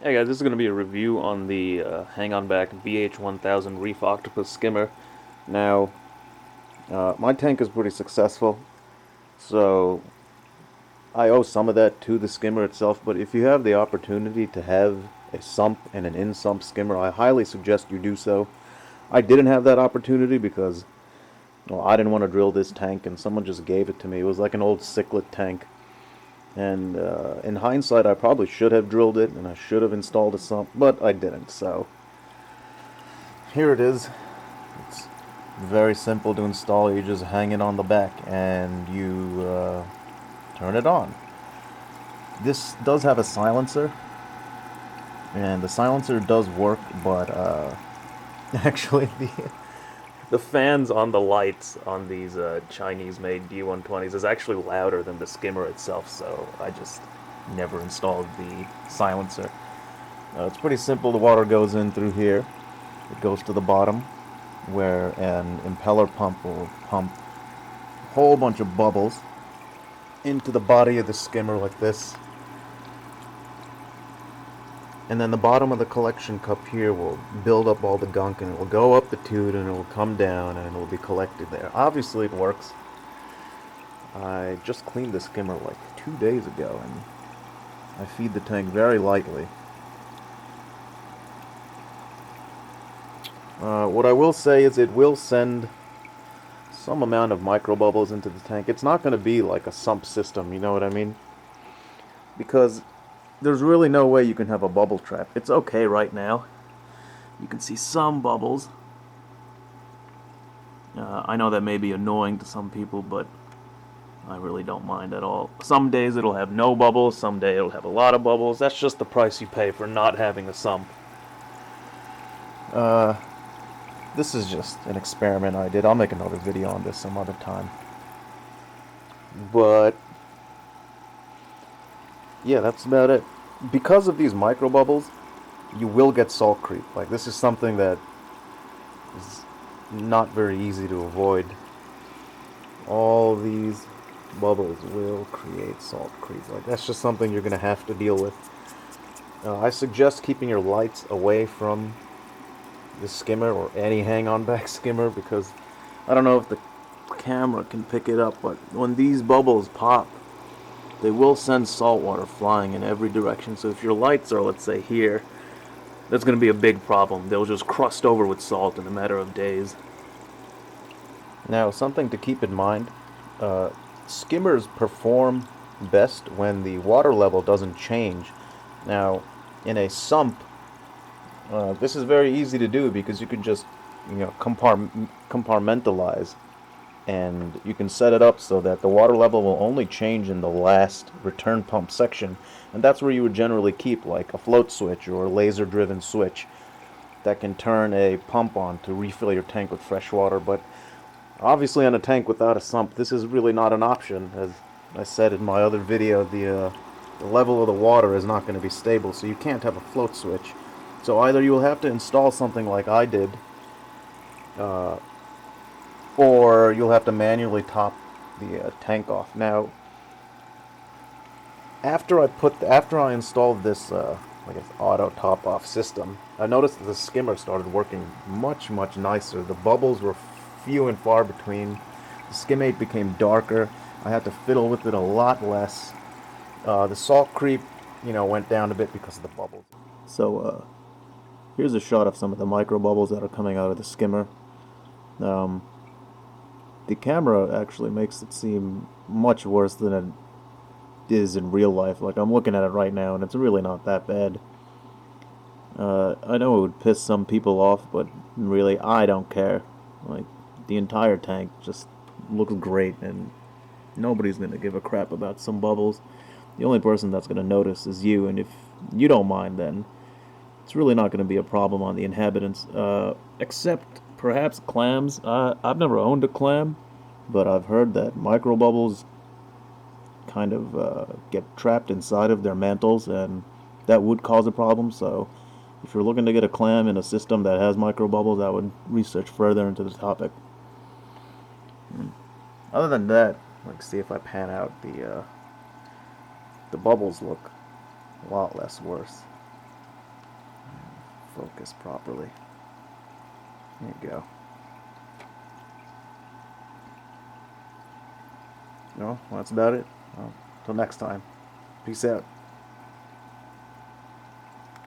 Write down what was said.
Hey guys, this is going to be a review on the Hang On Back BH1000 Reef Octopus Skimmer. Now, my tank is pretty successful, so I owe some of that to the skimmer itself, but if you have the opportunity to have a sump and an in-sump skimmer, I highly suggest you do so. I didn't have that opportunity because, well, I didn't want to drill this tank and someone just gave it to me. It was like an old cichlid tank. And in hindsight, I probably should have drilled it and I should have installed a sump, but I didn't. So here it is. It's very simple to install. You just hang it on the back and you turn it on. This does have a silencer, and the silencer does work, but actually the fans on the lights on these Chinese-made D120s is actually louder than the skimmer itself, so I just never installed the silencer. It's pretty simple. The water goes in through here. It goes to the bottom, where an impeller pump will pump a whole bunch of bubbles into the body of the skimmer like this. And then the bottom of the collection cup here will build up all the gunk and it will go up the tube and it will come down and it will be collected there. Obviously it works. I just cleaned the skimmer like 2 days ago and I feed the tank very lightly. What I will say is it will send some amount of microbubbles into the tank. It's not going to be like a sump system, you know what I mean? Because there's really no way you can have a bubble trap. It's okay right now. You can see some bubbles. I know that may be annoying to some people, but I really don't mind at all. Some days it'll have no bubbles, some day it'll have a lot of bubbles. That's just the price you pay for not having a sump. This is just an experiment I did. I'll make another video on this some other time. But yeah, that's about it. Because of these micro bubbles, you will get salt creep. Like, this is something that is not very easy to avoid. All these bubbles will create salt creep. Like, that's just something you're going to have to deal with. I suggest keeping your lights away from the skimmer or any hang-on back skimmer, because I don't know if the camera can pick it up, but when these bubbles pop, they will send salt water flying in every direction. So if your lights are, let's say, here, that's going to be a big problem. They'll just crust over with salt in a matter of days. Now, something to keep in mind, skimmers perform best when the water level doesn't change. Now, in a sump, this is very easy to do because you can just, compartmentalize, and you can set it up so that the water level will only change in the last return pump section, and that's where you would generally keep like a float switch or a laser driven switch that can turn a pump on to refill your tank with fresh water. But obviously on a tank without a sump, this is really not an option. As I said in my other video, the level of the water is not going to be stable, so you can't have a float switch. So either you will have to install something like I did, uh, or you'll have to manually top the tank off. Now, after I installed this like an auto top off system, I noticed that the skimmer started working much nicer. The bubbles were few and far between. The skimmate became darker. I had to fiddle with it a lot less. The salt creep, went down a bit because of the bubbles. So here's a shot of some of the micro bubbles that are coming out of the skimmer. Um, the camera actually makes it seem much worse than it is in real life. Like, I'm looking at it right now and it's really not that bad. I know it would piss some people off, but really I don't care. Like, the entire tank just looks great and nobody's gonna give a crap about some bubbles. The only person that's gonna notice is you, and if you don't mind, then it's really not going to be a problem on the inhabitants, except perhaps clams. I've never owned a clam, but I've heard that microbubbles kind of get trapped inside of their mantles, and that would cause a problem. So if you're looking to get a clam in a system that has microbubbles, I would research further into the topic. Other than that, let's see if I pan out the bubbles look a lot less worse. focus properly. There you go. No, well, that's about it. Well, till next time. Peace out.